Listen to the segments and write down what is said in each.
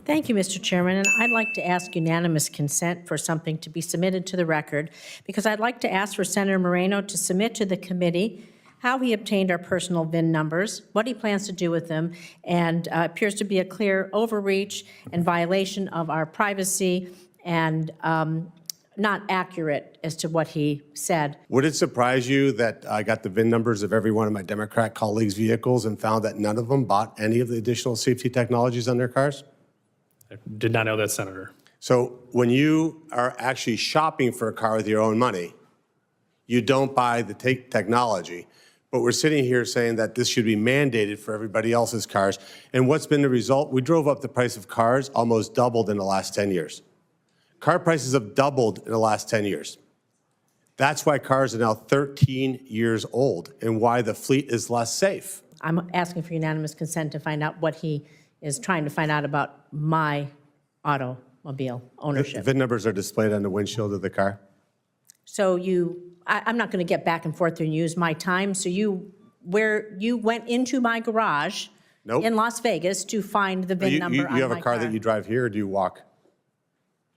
Thank you, Mr. Chairman, and I'd like to ask unanimous consent for something to be submitted to the record, because I'd like to ask for Senator Moreno to submit to the committee how he obtained our personal VIN numbers, what he plans to do with them, and appears to be a clear overreach and violation of our privacy and not accurate as to what he said. Would it surprise you that I got the VIN numbers of every one of my Democrat colleagues' vehicles and found that none of them bought any of the additional safety technologies on their cars? I did not know that, Senator. So when you are actually shopping for a car with your own money, you don't buy the technology. But we're sitting here saying that this should be mandated for everybody else's cars. And what's been the result? We drove up the price of cars, almost doubled in the last 10 years. Car prices have doubled in the last 10 years. That's why cars are now 13 years old and why the fleet is less safe. I'm asking for unanimous consent to find out what he is trying to find out about my automobile ownership. The VIN numbers are displayed on the windshield of the car. So I'm not going to get back and forth and use my time. So you went into my garage in Las Vegas to find the VIN number on my car. You have a car that you drive here, or do you walk?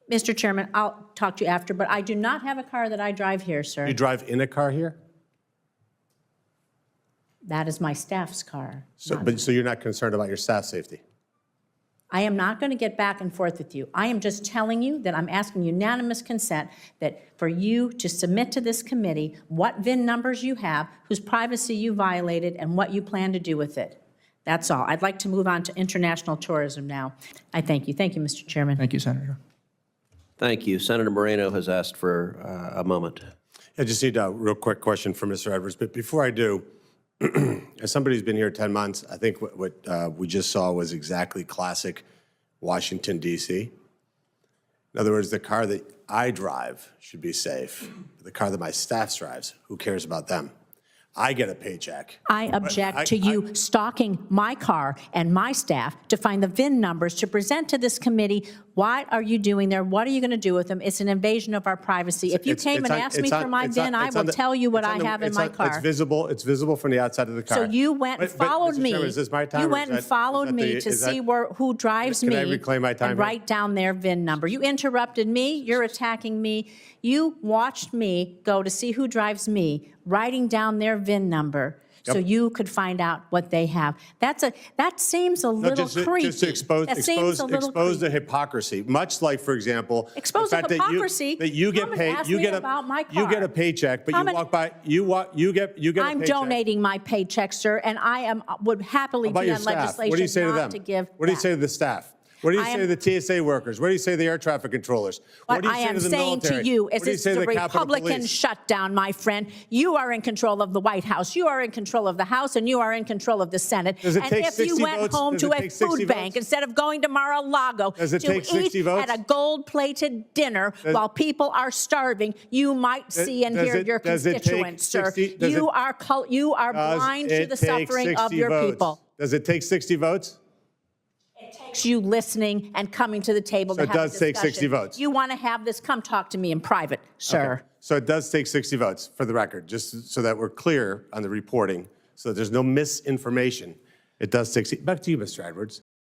Mr. Chairman, I'll talk to you after, but I do not have a car that I drive here, sir. You drive in a car here? That is my staff's car. So you're not concerned about your staff safety? I am not going to get back and forth with you. I am just telling you that I'm asking unanimous consent that for you to submit to this committee what VIN numbers you have, whose privacy you violated, and what you plan to do with it. That's all. I'd like to move on to international tourism now. I thank you. Thank you, Mr. Chairman. Thank you, Senator. Thank you. Senator Moreno has asked for a moment. I just need a real quick question for Mr. Edwards. But before I do, as somebody who's been here 10 months, I think what we just saw was exactly classic Washington, D.C. In other words, the car that I drive should be safe. The car that my staff drives, who cares about them? I get a paycheck. I object to you stalking my car and my staff to find the VIN numbers to present to this committee. What are you doing there? What are you going to do with them? It's an invasion of our privacy. If you came and asked me for my VIN, I will tell you what I have in my car. It's visible from the outside of the car. So you went and followed me. Is this my time? You went and followed me to see who drives me. Can I reclaim my time? And write down their VIN number. You interrupted me. You're attacking me. You watched me go to see who drives me, writing down their VIN number so you could find out what they have. That seems a little creepy. Just to expose the hypocrisy. Much like, for example, expose the hypocrisy. That you get paid. You get a paycheck, but you walk by. You get a paycheck. I'm donating my paycheck, sir, and I would happily be on legislation what do you say not to to give. What do you say to the staff? What do you say to the TSA workers? What do you say to the air traffic controllers? What I am saying to you is it's the Republican shutdown, my friend. You are in control of the White House. You are in control of the House, and you are in control of the Senate. And if you went home to a food bank instead of going to Mar-a-Lago to eat at a gold-plated dinner while people are starving, you might see and hear your constituents, sir. You are blind to the suffering of your people. Does it take 60 votes? It takes you listening and coming to the table to have a discussion. So it does take 60 votes. You want to have this, come talk to me in private, sir. Okay. So it does take 60 votes, for the record, just so that we're clear on the reporting, so that there's no misinformation. It does take, back to you, Mr. Edwards.